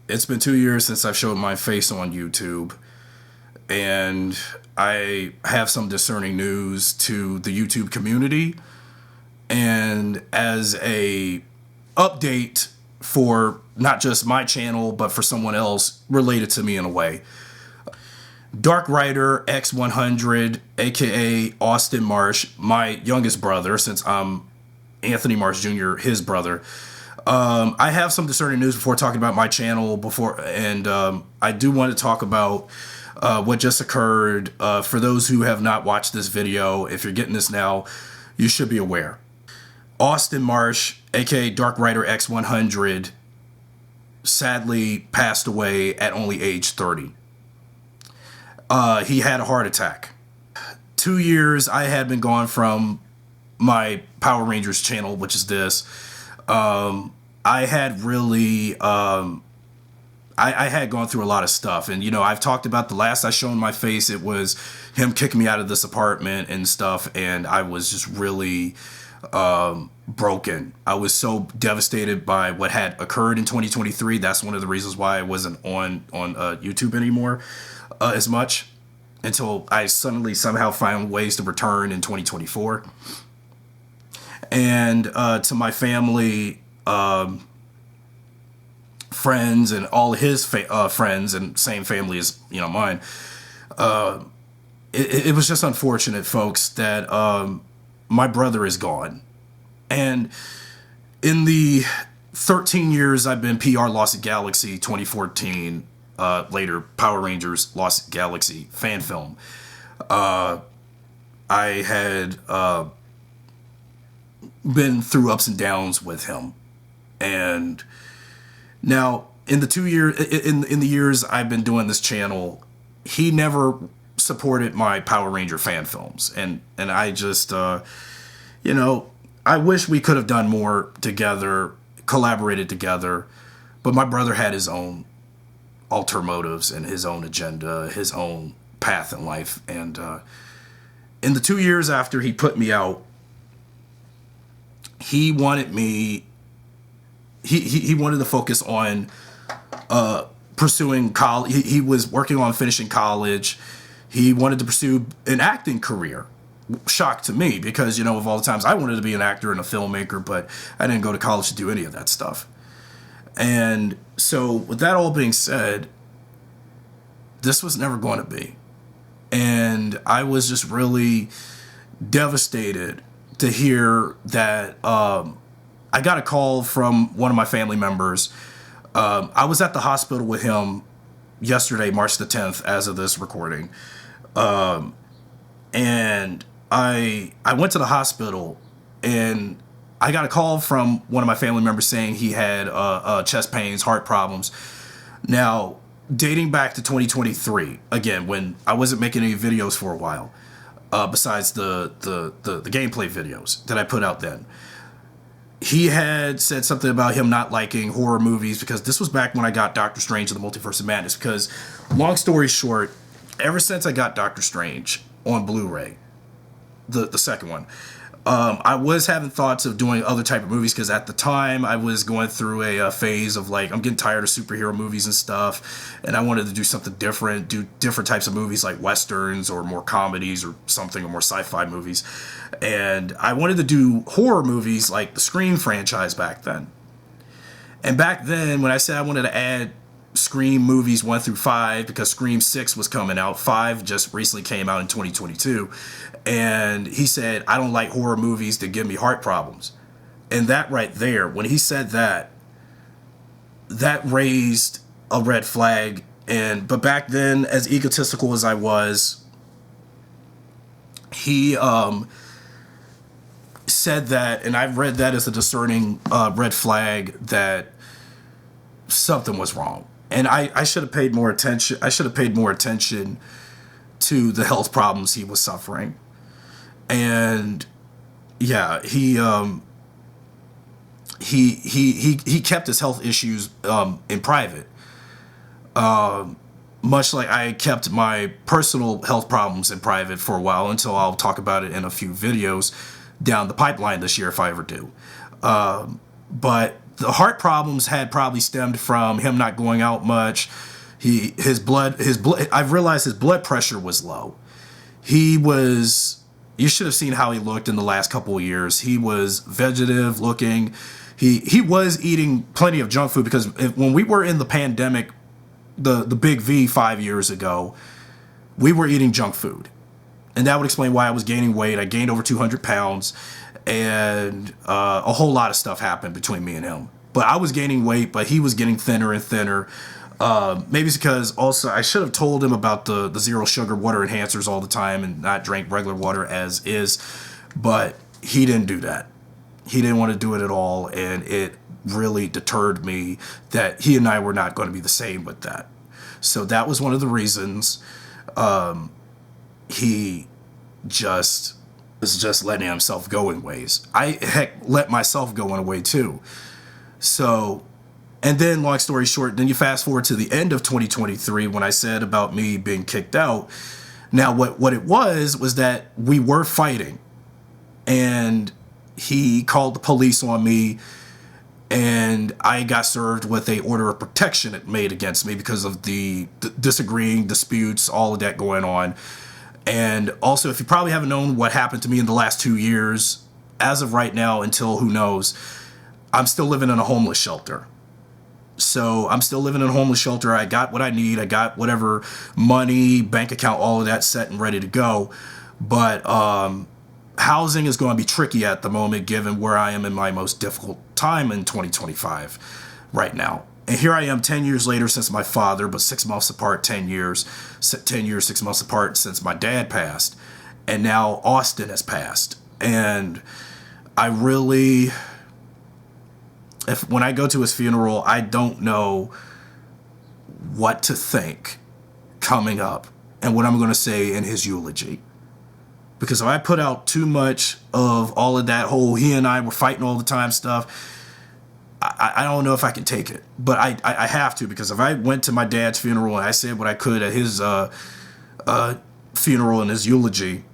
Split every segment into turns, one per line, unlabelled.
It's been 2 years since I've showed my face on YouTube, and I have some discerning news to the YouTube community. And as a update for not just my channel, but for someone else related to me in a way. DarkRiderX100, aka Austin Marsh, my youngest brother, since I'm Anthony Marsh Jr., his brother. I have some discerning news before talking about my channel and I do want to talk about what just occurred. For those who have not watched this video, if you're getting this now, you should be aware. Austin Marsh, aka DarkRiderX100, sadly passed away at only age 30. He had a heart attack. 2 years I had been gone from my Power Rangers channel, which is this. I had really, I had gone through a lot of stuff. And, you know, I've talked about the last I shown my face, it was him kicking me out of this apartment and stuff. And I was just really broken. I was so devastated by what had occurred in 2023. That's one of the reasons why I wasn't on YouTube anymore as much until I suddenly somehow found ways to return in 2024. And to my family, friends, and all his friends, and same family as mine. It was just unfortunate, folks, that my brother is gone. And in the 13 years I've been PR Lost Galaxy 2014, later Power Rangers Lost Galaxy fan film, I had been through ups and downs with him. And now in the 2 years, in the years I've been doing this channel, he never supported my Power Ranger fan films. And I just, I wish we could have done more together, collaborated together, but my brother had his own ulterior motives and his own agenda, his own path in life. And in the 2 years after he put me out, he wanted me, he wanted to focus on pursuing college. He was working on finishing college. He wanted to pursue an acting career. Shock to me, because, of all the times I wanted to be an actor and a filmmaker, but I didn't go to college to do any of that stuff. And so with that all being said, this was never going to be. And I was just really devastated to hear that I got a call from one of my family members. I was at the hospital with him yesterday, March the 10th, as of this recording. And I went to the hospital, and I got a call from one of my family members saying he had chest pains, heart problems. Now, dating back to 2023, again, when I wasn't making any videos for a while, besides the gameplay videos that I put out then, he had said something about him not liking horror movies, because this was back when I got Doctor Strange and the Multiverse of Madness. Because, long story short, ever since I got Doctor Strange on Blu-ray, the second one, I was having thoughts of doing other type of movies, because at the time I was going through a phase of, like, I'm getting tired of superhero movies and stuff, and I wanted to do something different, do different types of movies like westerns or more comedies or something, or more sci-fi movies. And I wanted to do horror movies like the Scream franchise back then. And back then, when I said I wanted to add Scream movies 1 through 5, because Scream 6 was coming out, 5 just recently came out in 2022, and he said, I don't like horror movies that give me heart problems. And that right there, when he said that, that raised a red flag. But back then, as egotistical as I was, he said that, and I read that as a discerning red flag, that something was wrong. And I should have paid more attention. I should have paid more attention to the health problems he was suffering. And yeah, he kept his health issues in private, much like I kept my personal health problems in private for a while, until I'll talk about it in a few videos down the pipeline this year, if I ever do. But the heart problems had probably stemmed from him not going out much. His blood. I've realized his blood pressure was low. He was. You should have seen how he looked in the last couple of years. He was vegetative looking. He was eating plenty of junk food because when we were in the pandemic, the big V 5 years ago, we were eating junk food. And that would explain why I was gaining weight. I gained over 200 pounds, and a whole lot of stuff happened between me and him. But I was gaining weight, but he was getting thinner and thinner. Maybe it's because also I should have told him about the zero sugar water enhancers all the time and not drink regular water as is. But he didn't do that. He didn't want to do it at all, and it really deterred me that he and I were not going to be the same with that. So that was one of the reasons. He just was just letting himself go in ways. I let myself go in a way too. So, and then long story short, then you fast forward to the end of 2023 when I said about me being kicked out. Now what it was that we were fighting, and he called the police on me, and I got served with a order of protection it made against me because of the disagreeing disputes, all of that going on. And also, if you probably haven't known what happened to me in the last 2 years, as of right now, until who knows, I'm still living in a homeless shelter. So I'm still living in a homeless shelter. I got what I need. I got whatever money, bank account, all of that set and ready to go. But housing is going to be tricky at the moment, given where I am in my most difficult time in 2025 right now. And here I am 10 years later since my father, but 6 months apart, 10 years, 6 months apart since my dad passed. And now Austin has passed. And I really, when I go to his funeral, I don't know what to think coming up and what I'm going to say in his eulogy. Because if I put out too much of all of that whole he and I were fighting all the time stuff, I don't know if I can take it. But I have to, because if I went to my dad's funeral and I said what I could at his funeral and his eulogy,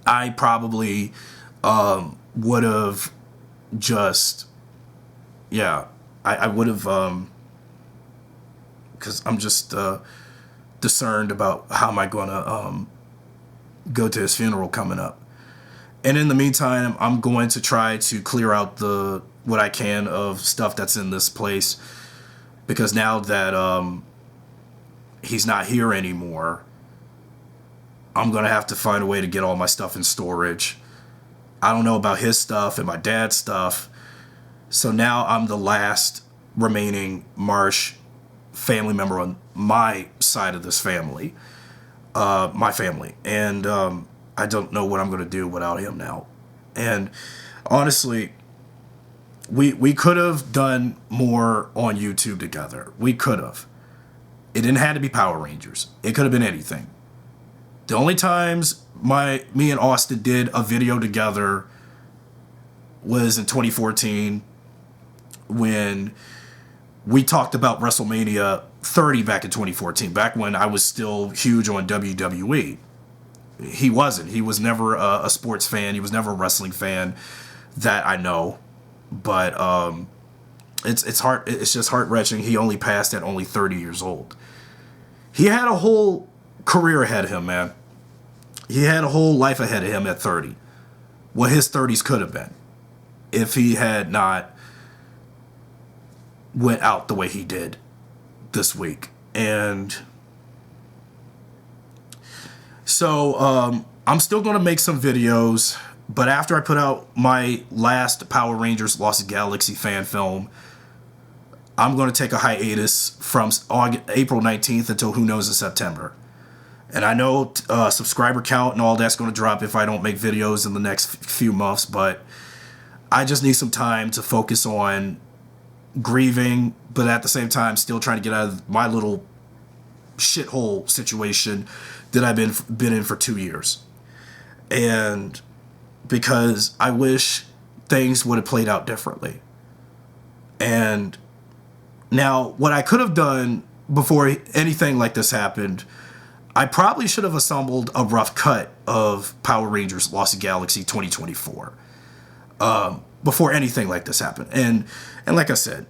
I probably would have just, I would have, because I'm just discerned about how am I going to go to his funeral coming up. And in the meantime, I'm going to try to clear out what I can of stuff that's in this place, because now that he's not here anymore, I'm going to have to find a way to get all my stuff in storage. I don't know about his stuff and my dad's stuff. So now I'm the last remaining Marsh family member on my side of this family, my family. And I don't know what I'm going to do without him now. And honestly, we could have done more on YouTube together. We could have. It didn't have to be Power Rangers. It could have been anything. The only times me and Austin did a video together was in 2014 when we talked about WrestleMania 30 back in 2014, back when I was still huge on WWE. He wasn't. He was never a sports fan. He was never a wrestling fan that I know. But it's hard. It's just heart-wrenching. He only passed at only 30 years old. He had a whole career ahead of him, man. He had a whole life ahead of him at 30. What his 30s could have been if he had not went out the way he did this week. And so I'm still going to make some videos, but after I put out my last Power Rangers Lost Galaxy fan film, I'm going to take a hiatus from April 19th until who knows in September. And I know subscriber count and all that's going to drop if I don't make videos in the next few months, but I just need some time to focus on grieving, but at the same time still trying to get out of my little shithole situation that I've been in for 2 years. And because I wish things would have played out differently. And now what I could have done before anything like this happened, I probably should have assembled a rough cut of Power Rangers Lost Galaxy 2024. before anything like this happened. And like I said,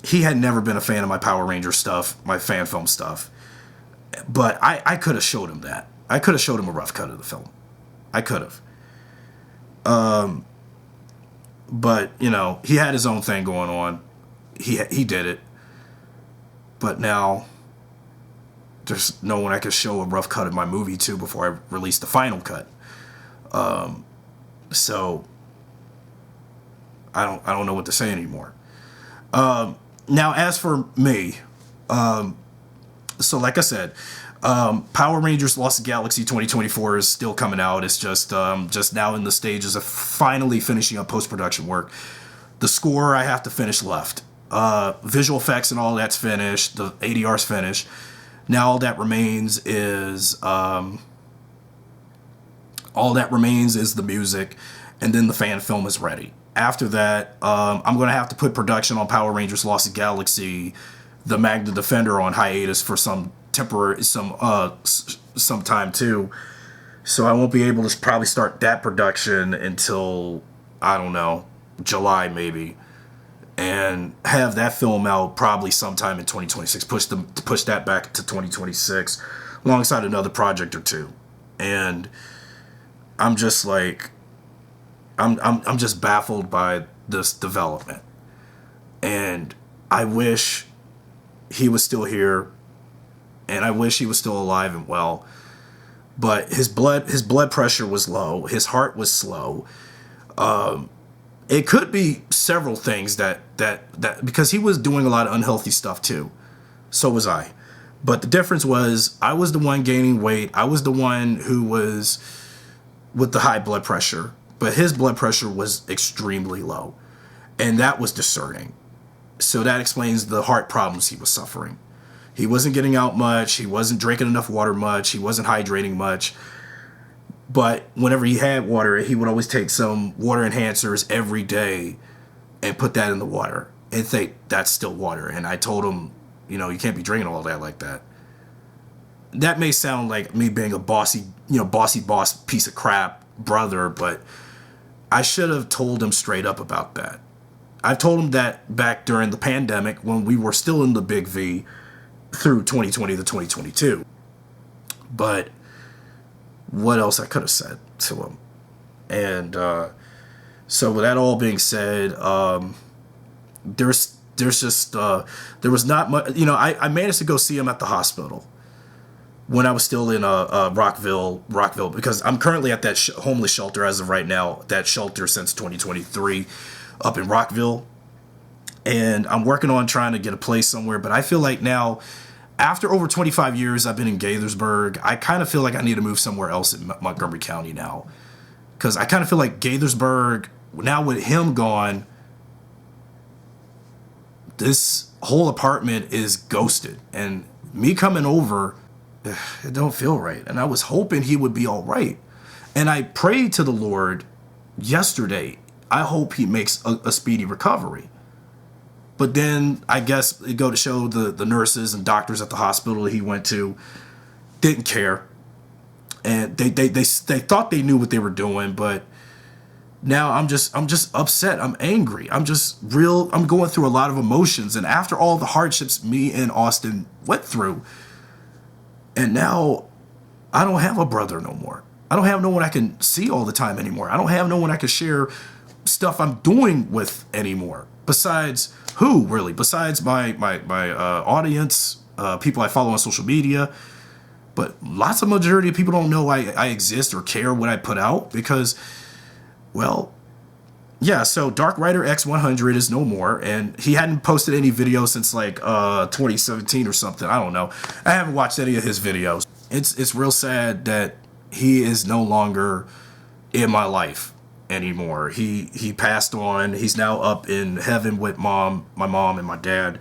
he had never been a fan of my Power Ranger stuff, my fan film stuff. But I could have showed him that. I could have showed him a rough cut of the film. I could have. But, you know, he had his own thing going on. He did it. But now there's no one I could show a rough cut of my movie to before I release the final cut. So I don't know what to say anymore. Now, as for me, so like I said, Power Rangers Lost Galaxy 2024 is still coming out. It's just now in the stages of finally finishing up post-production work. The score I have to finish left. Visual effects and all that's finished. The ADR's finished. Now all that remains is the music, and then the fan film is ready. After that, I'm going to have to put production on Power Rangers Lost Galaxy, the Magna Defender, on hiatus for some time too. So I won't be able to probably start that production until, I don't know, July maybe, and have that film out probably sometime in 2026. Push that back to 2026 alongside another project or two. And I'm just like, I'm just baffled by this development, and I wish he was still here, and I wish he was still alive and well. But his blood pressure was low, his heart was slow. It could be several things that because he was doing a lot of unhealthy stuff too. So was I. But the difference was I was the one gaining weight. I was the one who was with the high blood pressure. But his blood pressure was extremely low. And that was discerning. So that explains the heart problems he was suffering. He wasn't getting out much. He wasn't drinking enough water much. He wasn't hydrating much. But whenever he had water, he would always take some water enhancers every day and put that in the water and think that's still water. And I told him, you know, you can't be drinking all that like that. That may sound like me being a bossy boss piece of crap brother, but I should have told him straight up about that. I've told him that back during the pandemic when we were still in the big V through 2020 to 2022. But what else I could have said to him? And so with that all being said, there was not much. You know, I managed to go see him at the hospital when I was still in Rockville, because I'm currently at that homeless shelter as of right now. That shelter since 2023 up in Rockville, and I'm working on trying to get a place somewhere. But I feel like now, after over 25 years I've been in Gaithersburg, I kind of feel like I need to move somewhere else in Montgomery County now. Because I kind of feel like Gaithersburg, now with him gone, this whole apartment is ghosted. And me coming over, it don't feel right. And I was hoping he would be all right. And I prayed to the Lord yesterday. I hope he makes a speedy recovery. But then I guess it go to show the nurses and doctors at the hospital he went to didn't care. And they thought they knew what they were doing, but now I'm just upset. I'm angry. I'm going through a lot of emotions. And after all the hardships me and Austin went through, and now I don't have a brother no more. I don't have no one I can see all the time anymore. I don't have no one I can share stuff I'm doing with anymore. Besides who, really? Besides my audience, people I follow on social media. But lots of majority of people don't know I exist or care what I put out because, well, yeah, so DarkRiderX100 is no more, and he hadn't posted any videos since like 2017 or something. I don't know. I haven't watched any of his videos. It's real sad that he is no longer in my life anymore. He passed on. He's now up in heaven with my mom and my dad,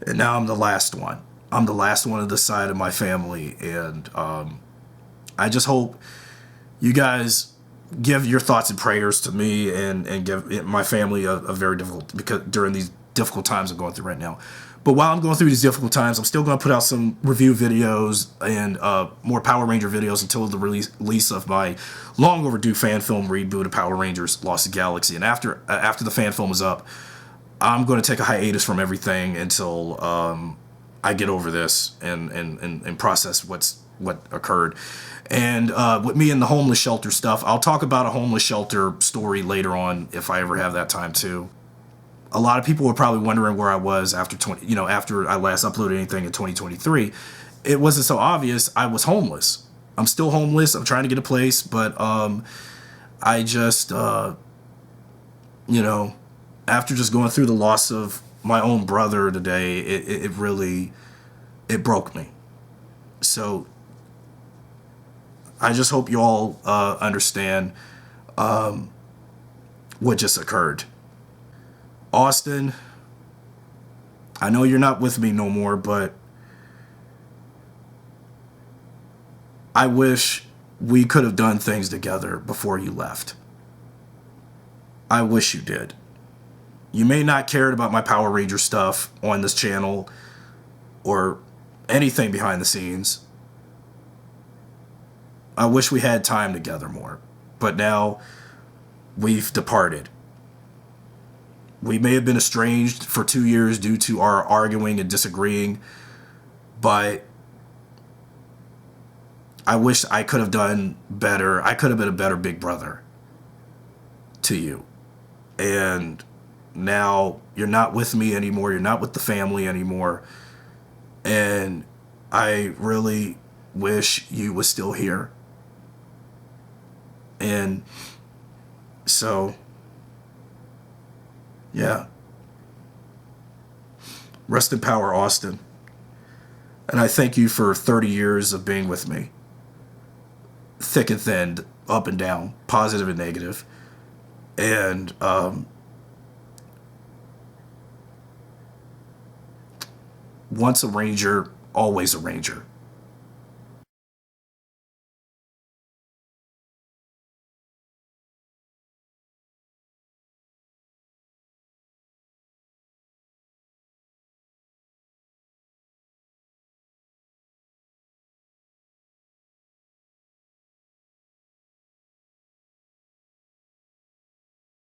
and now I'm the last one. I'm the last one of this side of my family, and I just hope you guys give your thoughts and prayers to me and give my family a very difficult, because during these difficult times I'm going through right now. But while I'm going through these difficult times, I'm still going to put out some review videos and more Power Ranger videos until the release of my long overdue fan film reboot of Power Rangers Lost Galaxy. And after the fan film is up, I'm going to take a hiatus from everything until I get over this and process what occurred. And with me and the homeless shelter stuff, I'll talk about a homeless shelter story later on if I ever have that time too. A lot of people were probably wondering where I was after I last uploaded anything in 2023. It wasn't so obvious. I was homeless. I'm still homeless. I'm trying to get a place, but I just after just going through the loss of my own brother today, it really broke me. So I just hope you all understand what just occurred. Austin, I know you're not with me no more, but I wish we could have done things together before you left. I wish you did. You may not cared about my Power Ranger stuff on this channel or anything behind the scenes. I wish we had time together more, but now we've departed. We may have been estranged for 2 years due to our arguing and disagreeing, but I wish I could have done better. I could have been a better big brother to you. And now you're not with me anymore. You're not with the family anymore. And I really wish you was still here. And so, yeah. Rest in power, Austin. And I thank you for 30 years of being with me. Thick and thin, up and down, positive and negative. And once a Ranger, always a Ranger.